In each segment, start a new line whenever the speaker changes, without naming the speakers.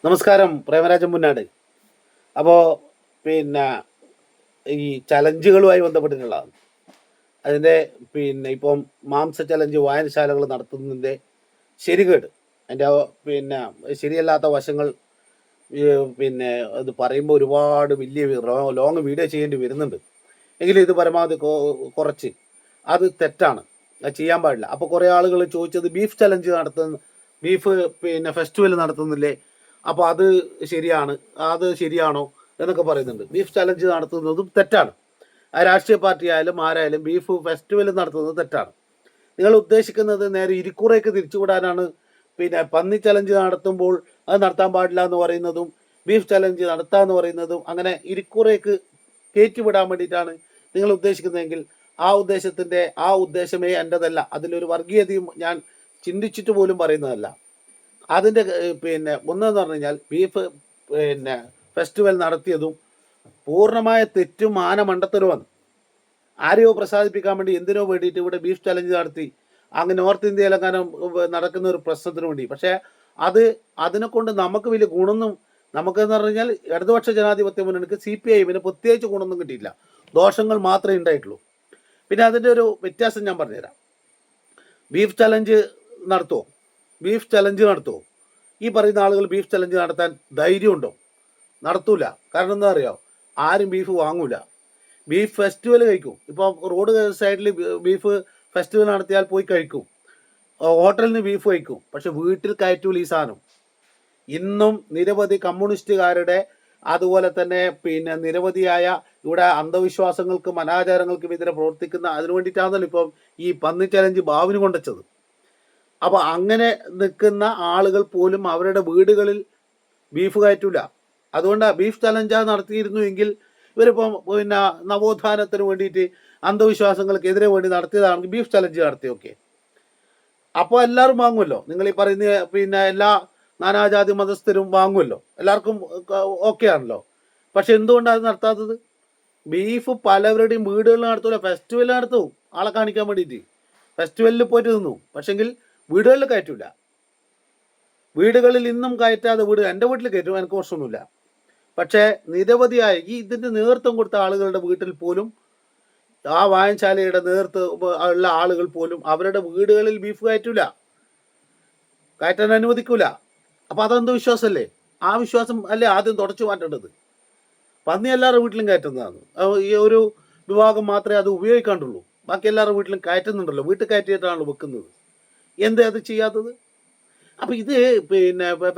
നമസ്കാരം, പ്രേമരാജൻ മുന്നാട്. അപ്പോൾ പിന്നെ ഈ ചലഞ്ചുകളുമായി ബന്ധപ്പെട്ടിട്ടുള്ളതാണ്. അതിൻ്റെ ഇപ്പം മാംസ ചലഞ്ച് വായനശാലകൾ നടത്തുന്നതിൻ്റെ ശരികേട്, അതിൻ്റെ പിന്നെ ശരിയല്ലാത്ത വശങ്ങൾ പിന്നെ അത് പറയുമ്പോൾ ഒരുപാട് വലിയ ലോങ് വീഡിയോ ചെയ്യേണ്ടി വരുന്നുണ്ട്. എങ്കിലും ഇത് പരമാവധി കുറച്ച് അത് തെറ്റാണ്, അത് ചെയ്യാൻ പാടില്ല. അപ്പോൾ കുറേ ആളുകൾ ചോദിച്ചത് ബീഫ് ചലഞ്ച് ബീഫ് ഫെസ്റ്റിവൽ നടത്തുന്നില്ലേ, അപ്പോൾ അത് ശരിയാണോ എന്നൊക്കെ പറയുന്നുണ്ട്. ബീഫ് ചലഞ്ച് നടത്തുന്നതും തെറ്റാണ്. ആ രാഷ്ട്രീയ പാർട്ടി ആയാലും ആരായാലും ബീഫ് ഫെസ്റ്റിവൽ നടത്തുന്നത് തെറ്റാണ്. നിങ്ങൾ ഉദ്ദേശിക്കുന്നത് നേരെ ഇരിക്കൂറേക്ക് തിരിച്ചുവിടാനാണ്. പന്നി ചലഞ്ച് നടത്തുമ്പോൾ അത് നടത്താൻ പാടില്ല എന്ന് പറയുന്നതും ബീഫ് ചലഞ്ച് നടത്താമെന്ന് പറയുന്നതും അങ്ങനെ ഇരിക്കൂറേക്ക് കയറ്റിവിടാൻ വേണ്ടിയിട്ടാണ് നിങ്ങൾ ഉദ്ദേശിക്കുന്നതെങ്കിൽ ആ ഉദ്ദേശമേ എൻ്റെതല്ല. അതിലൊരു വർഗീയതയും ഞാൻ ചിന്തിച്ചിട്ട് പോലും പറയുന്നതല്ല. അതിൻ്റെ ഒന്നെന്ന് പറഞ്ഞു കഴിഞ്ഞാൽ ബീഫ് ഫെസ്റ്റിവൽ നടത്തിയതും പൂർണ്ണമായ തെറ്റും മാനമണ്ടത്തരവുമാണ്. ആരെയോ പ്രസാദിപ്പിക്കാൻ വേണ്ടി എന്തിനോ വേണ്ടിയിട്ട് ഇവിടെ ബീഫ് ചലഞ്ച് നടത്തി, അങ്ങ് നോർത്ത് ഇന്ത്യയിലെങ്ങാനും നടക്കുന്ന ഒരു പ്രശ്നത്തിന് വേണ്ടി. പക്ഷേ അതിനെ കൊണ്ട് നമുക്ക് വലിയ ഗുണമൊന്നും, നമുക്കെന്ന് പറഞ്ഞു കഴിഞ്ഞാൽ ഇടതുപക്ഷ ജനാധിപത്യ മുന്നണിക്ക് CPI-ന് പ്രത്യേകിച്ച് ഗുണമൊന്നും കിട്ടിയില്ല, ദോഷങ്ങൾ മാത്രമേ ഉണ്ടായിട്ടുള്ളൂ. പിന്നെ അതിൻ്റെ ഒരു വ്യത്യാസം ഞാൻ പറഞ്ഞുതരാം. ബീഫ് ചലഞ്ച് നടത്തുമോ? ഈ പറയുന്ന ആളുകൾ ബീഫ് ചലഞ്ച് നടത്താൻ ധൈര്യമുണ്ടോ? നടത്തൂല. കാരണം എന്താ അറിയാമോ? ആരും ബീഫ് വാങ്ങൂല. ബീഫ് ഫെസ്റ്റിവൽ കഴിക്കും. ഇപ്പോൾ റോഡ് സൈഡിൽ ബീഫ് ഫെസ്റ്റിവൽ നടത്തിയാൽ പോയി കഴിക്കും, ഹോട്ടലിൽ നിന്ന് ബീഫ് കഴിക്കും. പക്ഷെ വീട്ടിൽ കയറ്റൂല ഈ സാധനം. ഇന്നും നിരവധി കമ്മ്യൂണിസ്റ്റുകാരുടെ, അതുപോലെ തന്നെ നിരവധിയായ ഇവിടെ അന്ധവിശ്വാസങ്ങൾക്കും അനാചാരങ്ങൾക്കും എതിരെ പ്രവർത്തിക്കുന്ന, അതിനു വേണ്ടിയിട്ടാണല്ലോ ഇപ്പം ഈ പന്നി ചലഞ്ച് ഭാവിന് കൊണ്ടുവച്ചത്. അപ്പോൾ അങ്ങനെ നിൽക്കുന്ന ആളുകൾ പോലും അവരുടെ വീടുകളിൽ ബീഫ് കയറ്റൂല. അതുകൊണ്ട് ബീഫ് ചലഞ്ച് നടത്തിയിരുന്നു എങ്കിൽ ഇവരിപ്പം നവോത്ഥാനത്തിന് വേണ്ടിയിട്ട് അന്ധവിശ്വാസങ്ങൾക്കെതിരെ വേണ്ടി നടത്തിയതാണെങ്കിൽ ബീഫ് ചലഞ്ച് നടത്തിയൊക്കെ അപ്പോൾ എല്ലാവരും വാങ്ങുമല്ലോ. നിങ്ങൾ ഈ പറയുന്ന എല്ലാ നാനാജാതി മതസ്ഥരും വാങ്ങുമല്ലോ, എല്ലാവർക്കും ഓക്കെ ആണല്ലോ. പക്ഷെ എന്തുകൊണ്ടാണ് അത് നടത്താത്തത്? ബീഫ് പലവരുടെയും വീടുകളിൽ നടത്തൂല, ഫെസ്റ്റിവൽ നടത്തും ആളെ കാണിക്കാൻ വേണ്ടിയിട്ട്. ഫെസ്റ്റിവലിൽ പോയിട്ട് നിന്നു, പക്ഷെങ്കിൽ വീടുകളിൽ കയറ്റൂല. വീടുകളിൽ ഇന്നും കയറ്റാതെ എൻ്റെ വീട്ടിൽ കയറ്റും, എനിക്ക് പ്രശ്നമൊന്നുമില്ല. പക്ഷേ നിരവധിയായ ഇതിൻ്റെ നേതൃത്വം കൊടുത്ത ആളുകളുടെ വീട്ടിൽ പോലും, ആ വായനശാലയുടെ നേതൃത്വം ഉള്ള ആളുകൾ പോലും അവരുടെ വീടുകളിൽ ബീഫ് കയറ്റാൻ അനുവദിക്കൂല. അപ്പോൾ അതെന്ത് വിശ്വാസമല്ലേ? ആ വിശ്വാസം അല്ലേ ആദ്യം തുടച്ചു മാറ്റേണ്ടത്. പന്നി എല്ലാവരുടെ വീട്ടിലും കയറ്റുന്നതാണ്. ഈ ഒരു വിഭാഗം മാത്രമേ അത് ഉപയോഗിക്കാണ്ടുള്ളൂ. ബാക്കി എല്ലാവരുടെ വീട്ടിലും കയറ്റുന്നുണ്ടല്ലോ, വീട്ടിൽ കയറ്റിയിട്ടാണല്ലോ വെക്കുന്നത്. എന്തേ അത് ചെയ്യാത്തത്? അപ്പോൾ ഇത്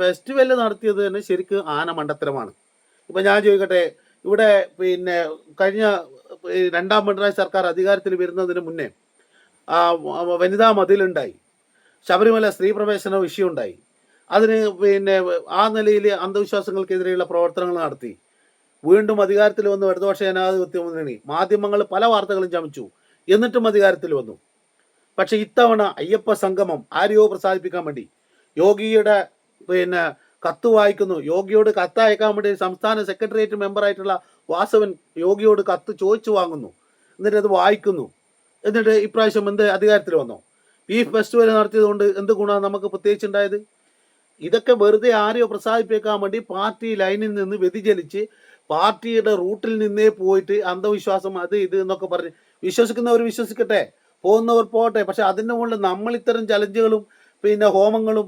ഫെസ്റ്റിവൽ നടത്തിയത് തന്നെ ശരിക്കും ആന മണ്ടത്തരമാണ്. ഇപ്പം ഞാൻ ചോദിക്കട്ടെ, ഇവിടെ കഴിഞ്ഞ രണ്ടാം പിണറായി സർക്കാർ അധികാരത്തിൽ വരുന്നതിന് മുന്നേ വനിതാ മതിലുണ്ടായി, ശബരിമല സ്ത്രീ പ്രവേശന വിഷയമുണ്ടായി. അതിന് ആ നിലയിൽ അന്ധവിശ്വാസങ്ങൾക്കെതിരെയുള്ള പ്രവർത്തനങ്ങൾ നടത്തി. വീണ്ടും അധികാരത്തിൽ വന്നു ഇടതുപക്ഷ ജനാധിപത്യ മുന്നണി. മാധ്യമങ്ങൾ പല വാർത്തകളും ചമച്ചു, എന്നിട്ടും അധികാരത്തിൽ വന്നു. പക്ഷെ ഇത്തവണ അയ്യപ്പ സംഗമം ആരെയോ പ്രസാദിപ്പിക്കാൻ വേണ്ടി യോഗിയുടെ കത്ത് വായിക്കുന്നു. യോഗിയോട് കത്ത് അയക്കാൻ വേണ്ടി സംസ്ഥാന സെക്രട്ടേറിയറ്റ് മെമ്പറായിട്ടുള്ള വാസവൻ യോഗിയോട് കത്ത് ചോദിച്ചു വാങ്ങുന്നു, എന്നിട്ട് അത് വായിക്കുന്നു. എന്നിട്ട് ഇപ്രാവശ്യം എന്ത് അധികാരത്തിൽ വന്നോ? ബീഫ് ഫെസ്റ്റിവൽ നടത്തിയത് കൊണ്ട് എന്ത് ഗുണമാണ് നമുക്ക് പ്രത്യേകിച്ചുണ്ടായത്? ഇതൊക്കെ വെറുതെ ആരെയോ പ്രസാദിപ്പിക്കാൻ വേണ്ടി പാർട്ടി ലൈനിൽ നിന്ന് വ്യതിചലിച്ച് പാർട്ടിയുടെ റൂട്ടിൽ നിന്നേ പോയിട്ട് അന്ധവിശ്വാസം അത് ഇത് എന്നൊക്കെ പറഞ്ഞ് വിശ്വസിക്കുന്നവർ വിശ്വസിക്കട്ടെ, പോകുന്നവർ പോകട്ടെ. പക്ഷെ അതിൻ്റെ മുകളിൽ നമ്മൾ ഇത്തരം ചലഞ്ചുകളും ഹോമങ്ങളും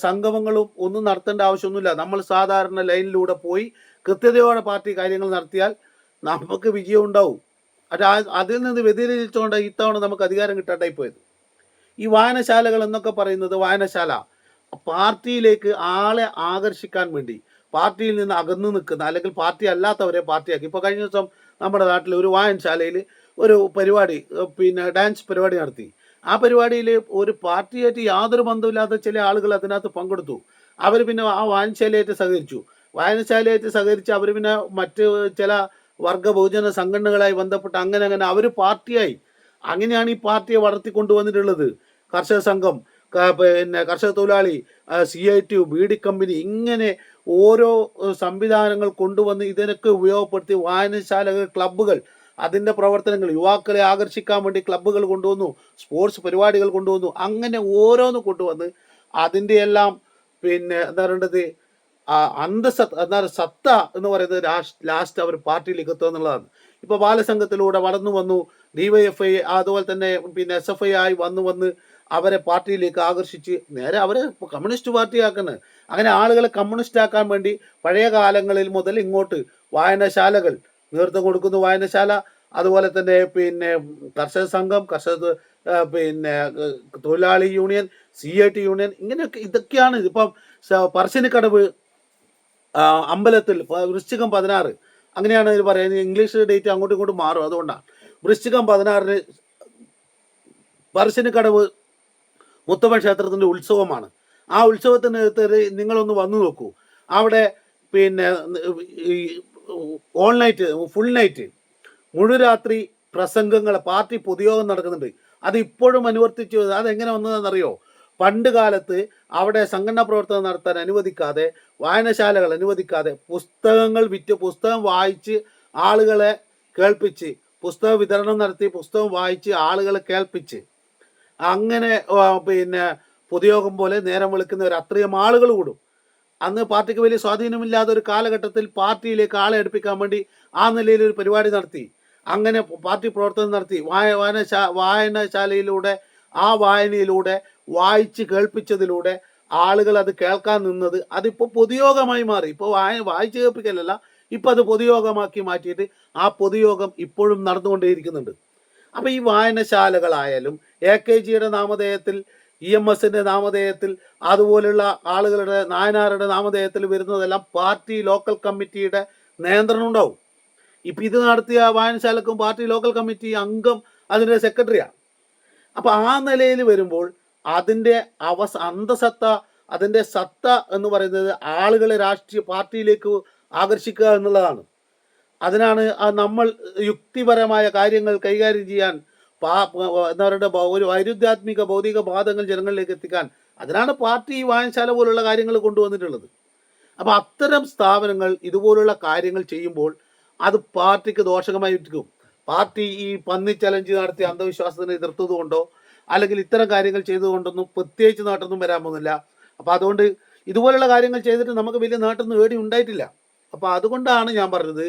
സംഗമങ്ങളും ഒന്നും നടത്തേണ്ട ആവശ്യമൊന്നുമില്ല. നമ്മൾ സാധാരണ ലൈനിലൂടെ പോയി കൃത്യതയോടെ പാർട്ടി കാര്യങ്ങൾ നടത്തിയാൽ നമുക്ക് വിജയം ഉണ്ടാവും. പക്ഷെ അതിൽ നിന്ന് വ്യതിചലിച്ചുകൊണ്ട് ഇത്തവണ നമുക്ക് അധികാരം കിട്ടാണ്ടായി പോയത്. ഈ വായനശാലകൾ എന്നൊക്കെ പറയുന്നത്, വായനശാല പാർട്ടിയിലേക്ക് ആളെ ആകർഷിക്കാൻ വേണ്ടി പാർട്ടിയിൽ നിന്ന് അകന്നു നിൽക്കുന്ന, അല്ലെങ്കിൽ പാർട്ടി അല്ലാത്തവരെ പാർട്ടിയാക്കി. ഇപ്പോൾ കഴിഞ്ഞ ദിവസം നമ്മുടെ നാട്ടിൽ ഒരു വായനശാലയിൽ ഒരു പരിപാടി, ഡാൻസ് പരിപാടി നടത്തി. ആ പരിപാടിയിൽ ഒരു പാർട്ടിയായിട്ട് യാതൊരു ബന്ധമില്ലാത്ത ചില ആളുകൾ അതിനകത്ത് പങ്കെടുത്തു. അവർ ആ വായനശാലയായിട്ട് സഹകരിച്ച് അവർ മറ്റ് ചില വർഗ ബഹുജന സംഘടനകളായി ബന്ധപ്പെട്ട് അങ്ങനെ അവർ പാർട്ടിയായി. അങ്ങനെയാണ് ഈ പാർട്ടിയെ വളർത്തിക്കൊണ്ടുവന്നിട്ടുള്ളത്. കർഷക സംഘം, കർഷക തൊഴിലാളി, CITU, ബീഡി കമ്പനി, ഇങ്ങനെ ഓരോ സംവിധാനങ്ങൾ കൊണ്ടുവന്ന് ഇതിനൊക്കെ ഉപയോഗപ്പെടുത്തി വായനശാലകൾ, ക്ലബ്ബുകൾ, അതിൻ്റെ പ്രവർത്തനങ്ങൾ, യുവാക്കളെ ആകർഷിക്കാൻ വേണ്ടി ക്ലബ്ബുകൾ കൊണ്ടുവന്നു, സ്പോർട്സ് പരിപാടികൾ കൊണ്ടുവന്നു. അങ്ങനെ ഓരോന്ന് കൊണ്ടുവന്ന് അതിൻ്റെ എല്ലാം എന്താ പറയേണ്ടത്, അന്തസത്ത എന്നാൽ സത്ത എന്ന് പറയുന്നത് ലാസ്റ്റ് അവർ പാർട്ടിയിലേക്ക് എത്തുക എന്നുള്ളതാണ്. ഇപ്പോൾ ബാലസംഘത്തിലൂടെ വളർന്നു വന്നു, DYFI അതുപോലെ തന്നെ പിന്നെ SFI ആയി വന്ന് അവരെ പാർട്ടിയിലേക്ക് ആകർഷിച്ച് നേരെ അവരെ കമ്മ്യൂണിസ്റ്റ് പാർട്ടി ആക്കുന്നത്. അങ്ങനെ ആളുകളെ കമ്മ്യൂണിസ്റ്റ് ആക്കാൻ വേണ്ടി പഴയ കാലങ്ങളിൽ മുതൽ ഇങ്ങോട്ട് വായനശാലകൾ നേതൃത്വം കൊടുക്കുന്നു. വായനശാല, അതുപോലെ തന്നെ പിന്നെ കർഷക സംഘം, പിന്നെ തൊഴിലാളി യൂണിയൻ, CIT യൂണിയൻ, ഇങ്ങനെയൊക്കെ ഇതൊക്കെയാണ്. ഇപ്പം പറശ്ശിനിക്കടവ് അമ്പലത്തിൽ വൃശ്ചികം 16, അങ്ങനെയാണ് ഇത് പറയുന്നത്. ഇംഗ്ലീഷ് ഡേറ്റ് അങ്ങോട്ടും ഇങ്ങോട്ടും മാറും, അതുകൊണ്ടാണ്. വൃശ്ചികം 16 പറശ്ശിനിക്കടവ് മുത്തമ്മ ക്ഷേത്രത്തിൻ്റെ ഉത്സവമാണ്. ആ ഉത്സവത്തിന് നിങ്ങളൊന്ന് വന്നു നോക്കൂ. അവിടെ പിന്നെ ഓൾ നൈറ്റ്, ഫുൾ നൈറ്റ്, മുഴുരാത്രി പ്രസംഗങ്ങൾ, പാർട്ടി പൊതുയോഗം നടക്കുന്നുണ്ട്. അത് ഇപ്പോഴും അനുവർത്തിച്ചു. അതെങ്ങനെ വന്നതെന്നറിയോ? പണ്ട് കാലത്ത് അവിടെ സംഘടനാ പ്രവർത്തനം നടത്താൻ അനുവദിക്കാതെ, വായനശാലകൾ അനുവദിക്കാതെ, പുസ്തകങ്ങൾ വിറ്റ്, പുസ്തകം വായിച്ച് ആളുകളെ കേൾപ്പിച്ച്, പുസ്തക വിതരണം നടത്തി, പുസ്തകം വായിച്ച് ആളുകളെ കേൾപ്പിച്ച്, അങ്ങനെ പിന്നെ പൊതുയോഗം പോലെ നേരം വെളുക്കുന്നവർ അത്രയും ആളുകൾ കൂടും. അന്ന് പാർട്ടിക്ക് വലിയ സ്വാധീനമില്ലാത്ത ഒരു കാലഘട്ടത്തിൽ പാർട്ടിയിലേക്ക് ആളെ അടുപ്പിക്കാൻ വേണ്ടി ആ നിലയിൽ ഒരു പരിപാടി നടത്തി. അങ്ങനെ പാർട്ടി പ്രവർത്തനം നടത്തി. വായനശാലയിലൂടെ, ആ വായനയിലൂടെ, വായിച്ച് കേൾപ്പിച്ചതിലൂടെ ആളുകൾ അത് കേൾക്കാൻ നിന്നത് അതിപ്പോൾ പൊതുയോഗമായി മാറി. ഇപ്പോൾ വായിച്ച് കേൾപ്പിക്കലല്ല, ഇപ്പം അത് പൊതുയോഗമാക്കി മാറ്റിയിട്ട് ആ പൊതുയോഗം ഇപ്പോഴും നടന്നുകൊണ്ടേയിരിക്കുന്നുണ്ട്. അപ്പം ഈ വായനശാലകളായാലും AKGയുടെ നാമധേയത്തിൽ, EMSന്റെ നാമധേയത്തിൽ, അതുപോലുള്ള ആളുകളുടെ, നായനാരുടെ നാമധേയത്തിൽ വരുന്നതെല്ലാം പാർട്ടി ലോക്കൽ കമ്മിറ്റിയുടെ നിയന്ത്രണം ഉണ്ടാവും. ഇപ്പം ഇത് നടത്തിയ വായനശാലക്കും പാർട്ടി ലോക്കൽ കമ്മിറ്റി അംഗം അതിൻ്റെ സെക്രട്ടറിയാണ്. അപ്പം ആ നിലയിൽ വരുമ്പോൾ അതിൻ്റെ അന്തസത്ത, അതിൻ്റെ സത്ത എന്ന് പറയുന്നത് ആളുകളെ രാഷ്ട്രീയ പാർട്ടിയിലേക്ക് ആകർഷിക്കുക എന്നുള്ളതാണ്. അതിനാണ് നമ്മൾ യുക്തിപരമായ കാര്യങ്ങൾ കൈകാര്യം ചെയ്യാൻ, എന്താ പറയുക, ഒരു വൈരുദ്ധ്യാത്മിക ഭൗതിക വാദങ്ങൾ ജനങ്ങളിലേക്ക് എത്തിക്കാൻ, അതിനാണ് പാർട്ടി വായനശാല പോലുള്ള കാര്യങ്ങൾ കൊണ്ടുവന്നിട്ടുള്ളത്. അപ്പോൾ അത്തരം സ്ഥാപനങ്ങൾ ഇതുപോലുള്ള കാര്യങ്ങൾ ചെയ്യുമ്പോൾ അത് പാർട്ടിക്ക് ദോഷകമായി ഇരിക്കും. പാർട്ടി ഈ പന്നി ചലഞ്ച് നടത്തി അന്ധവിശ്വാസത്തിന് എതിർത്തത് കൊണ്ടോ അല്ലെങ്കിൽ ഇത്തരം കാര്യങ്ങൾ ചെയ്തുകൊണ്ടൊന്നും പ്രത്യേകിച്ച് നേട്ടമൊന്നും വരാൻ പോകുന്നില്ല. അപ്പോൾ അതുകൊണ്ട് ഇതുപോലുള്ള കാര്യങ്ങൾ ചെയ്തിട്ട് നമുക്ക് വലിയ നേട്ടമൊന്നും ഏടി ഉണ്ടായിട്ടില്ല. അപ്പോൾ അതുകൊണ്ടാണ് ഞാൻ പറഞ്ഞത്,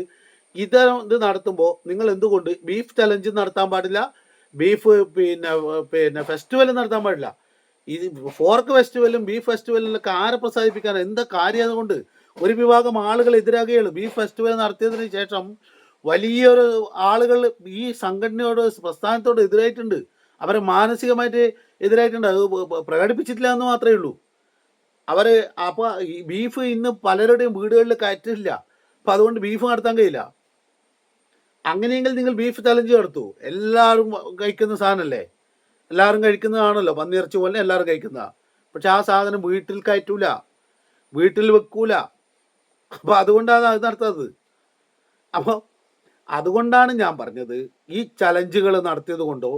ഇത് നടത്തുമ്പോൾ നിങ്ങൾ എന്തുകൊണ്ട് ബീഫ് ചലഞ്ച് നടത്താൻ പാടില്ല, ബീഫ് പിന്നെ ഫെസ്റ്റിവൽ നടത്താൻ പാടില്ല. ഈ ഫോർക്ക് ഫെസ്റ്റിവലും ബീഫ് ഫെസ്റ്റിവലിലൊക്കെ ആരെ പ്രസാദിപ്പിക്കാൻ, എന്താ കാര്യം? അതുകൊണ്ട് ഒരു വിഭാഗം ആളുകൾ എതിരാകുകയുള്ളൂ. ബീഫ് ഫെസ്റ്റിവൽ നടത്തിയതിന് ശേഷം വലിയൊരു ആളുകൾ ഈ സംഘടനയോട്, പ്രസ്ഥാനത്തോട് എതിരായിട്ടുണ്ട്. അവരെ മാനസികമായിട്ട് എതിരായിട്ടുണ്ട്. അത് പ്രകടിപ്പിച്ചിട്ടില്ല എന്ന് മാത്രമേ ഉള്ളൂ. അവർ അപ്പോൾ ഈ ബീഫ് ഇന്ന് പലരുടെയും വീടുകളിൽ കയറ്റില്ല. അപ്പം അതുകൊണ്ട് ബീഫ് നടത്താൻ കഴിയില്ല. അങ്ങനെയെങ്കിൽ നിങ്ങൾ ബീഫ് ചലഞ്ച് നടത്തൂ. എല്ലാവരും കഴിക്കുന്ന സാധനമല്ലേ, എല്ലാവരും കഴിക്കുന്നതാണല്ലോ, പന്നിയിറച്ചി പോലെ എല്ലാവരും കഴിക്കുന്നതാണ്. പക്ഷെ ആ സാധനം വീട്ടിൽ കയറ്റൂല, വീട്ടിൽ വെക്കൂല. അപ്പോൾ അതുകൊണ്ടാണ് അത് നടത്താത്തത്. അപ്പോൾ അതുകൊണ്ടാണ് ഞാൻ പറഞ്ഞത്, ഈ ചലഞ്ചുകൾ നടത്തിയത് കൊണ്ടോ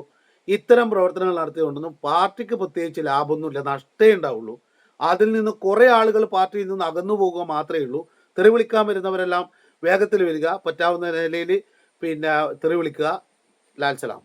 ഇത്തരം പ്രവർത്തനങ്ങൾ നടത്തിയത് കൊണ്ടൊന്നും പാർട്ടിക്ക് പ്രത്യേകിച്ച് ലാഭമൊന്നുമില്ല, നഷ്ടമേ ഉണ്ടാവുള്ളൂ. അതിൽ നിന്ന് കുറേ ആളുകൾ പാർട്ടിയിൽ നിന്ന് അകന്നു പോകുക മാത്രമേ ഉള്ളൂ. തെറി വിളിക്കാൻ വരുന്നവരെല്ലാം വേഗത്തിൽ വരിക, പറ്റാവുന്ന നിലയിൽ പിന്നെ തെറി വിളിക്കുക. ലാൽ സലാം.